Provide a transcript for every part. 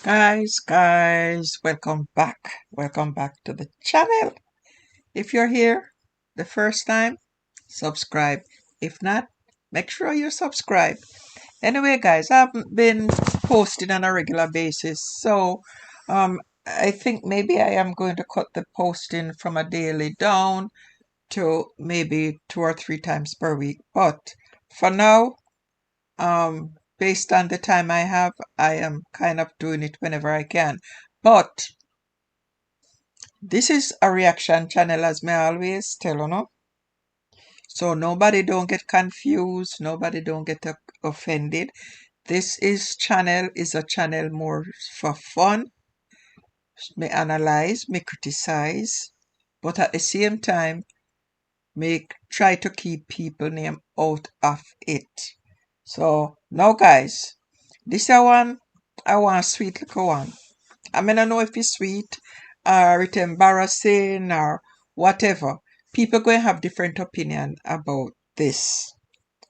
Guys, welcome back. Welcome back to the channel. If you're here the first time, subscribe. If not, make sure you subscribe. Anyway, guys, I haven't been posting on a regular basis, so I think maybe I am going to cut the posting from a daily down to maybe 2 or 3 times per week. But for now, based on the time I have, I am kind of doing it whenever I can. But this is a reaction channel, as me always tell you, no? So nobody don't get confused, nobody don't get offended. This channel is a channel more for fun. Me analyze, me criticize, but at the same time, me try to keep people name out of it. So now, guys, this one I want sweet little one. I mean, I know if it's sweet or it's embarrassing or whatever. People going to have different opinion about this.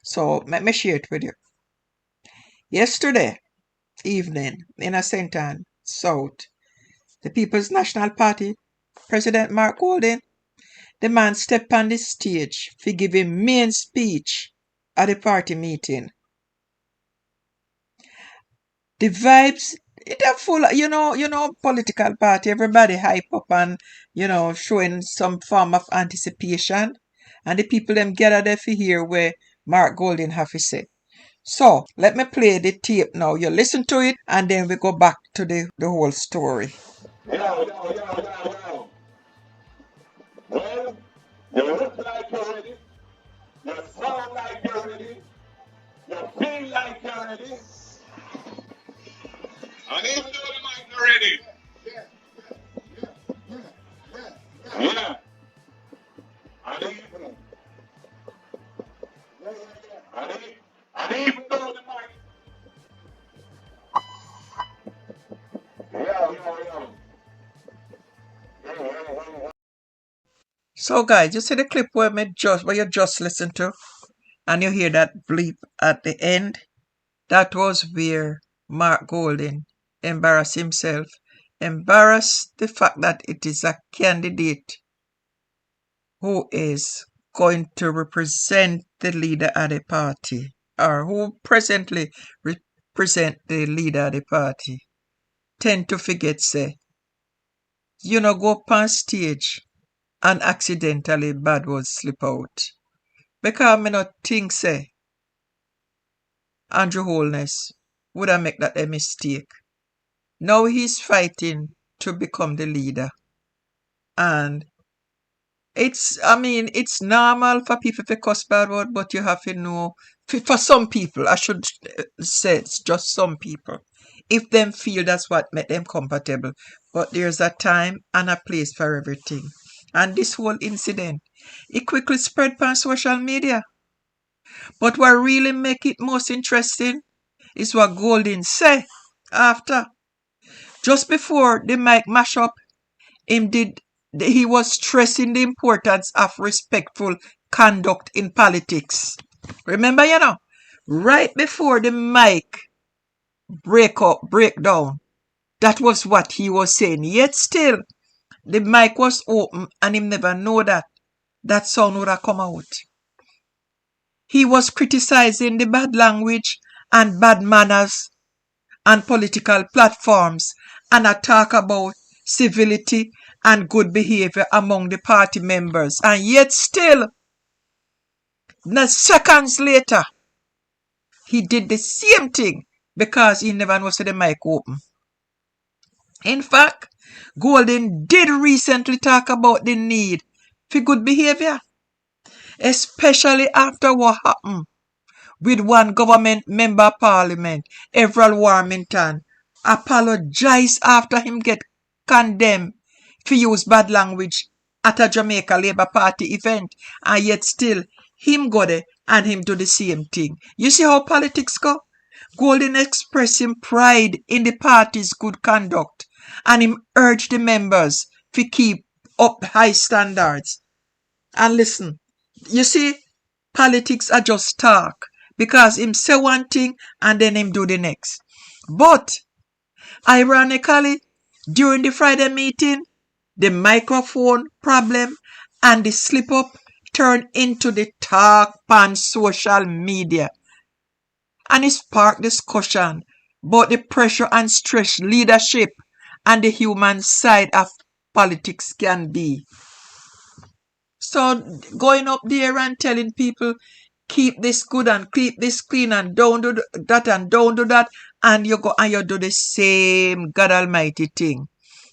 So let me share it with you. Yesterday evening in a St. Ann, South, the People's National Party, President Mark Golding, the man stepped on the stage for giving main speech at the party meeting. The vibes, it are full, political party, everybody hype up and, showing some form of anticipation. And the people them gather there for hear where Mark Golding have to say. So, let me play the tape now. You listen to it and then we go back to the whole story. Yo. Well, you look like you're ready. You sound like you're ready. You feel like you're ready. And even though the mic not ready. Yeah. And even though the mic. Yo. So guys, you see the clip where you just listened to and you hear that bleep at the end? That was where Mark Golding embarrassed himself, embarrassed the fact that it is a candidate who is going to represent the leader of the party, or who presently represent the leader of the party, tend to forget, say, go up on stage and accidentally bad words slip out. Because me not think, say, Andrew Holness would have make that a mistake. Now he's fighting to become the leader. And it's normal for people to cuss bad word, but you have to know, for some people, I should say it's just some people, if them feel that's what make them comfortable. But there's a time and a place for everything. And this whole incident, it quickly spread on social media. But what really make it most interesting is what Golding say after. Just before the mic mash up, he was stressing the importance of respectful conduct in politics. Remember, right before the mic break down, that was what he was saying. Yet still, the mic was open and him never know that sound would have come out. He was criticizing the bad language and bad manners and political platforms and a talk about civility and good behavior among the party members. And yet still, seconds later, he did the same thing because he never knows the mic open. In fact, Golding did recently talk about the need for good behavior, especially after what happened with one government member of parliament, Everald Warmington, apologized after him get condemned for use bad language at a Jamaica Labour Party event, and yet still him go there and him do the same thing. You see how politics go? Golding expressing pride in the party's good conduct, and him urge the members to keep up high standards. And listen, you see, politics are just talk, because him say one thing and then him do the next. But Ironically, during the Friday meeting, the microphone problem and the slip up turned into the talk on social media. And it sparked discussion about the pressure and stress leadership and the human side of politics can be. So going up there and telling people keep this good and keep this clean and don't do that and don't do that, and you go and you do the same God Almighty thing.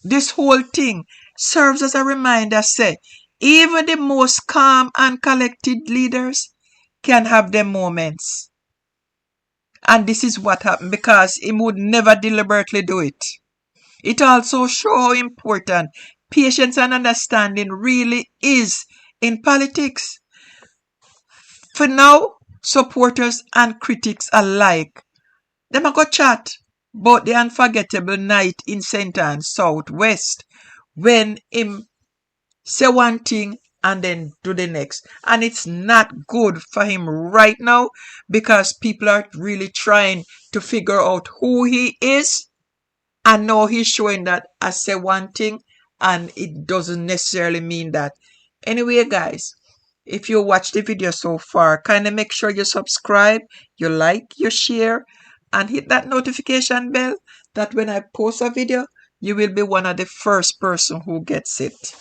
This whole thing serves as a reminder, say, even the most calm and collected leaders can have their moments. And this is what happened because he would never deliberately do it. It also shows how important patience and understanding really is in politics. For now, supporters and critics alike, them a go chat about the unforgettable night in St. Anne's Southwest when him say one thing and then do the next. And it's not good for him right now because people are really trying to figure out who he is. And now he's showing that I say one thing and it doesn't necessarily mean that. Anyway, guys, if you watch the video so far, kind of make sure you subscribe, you like, you share, and hit that notification bell that when I post a video, you will be one of the first person who gets it.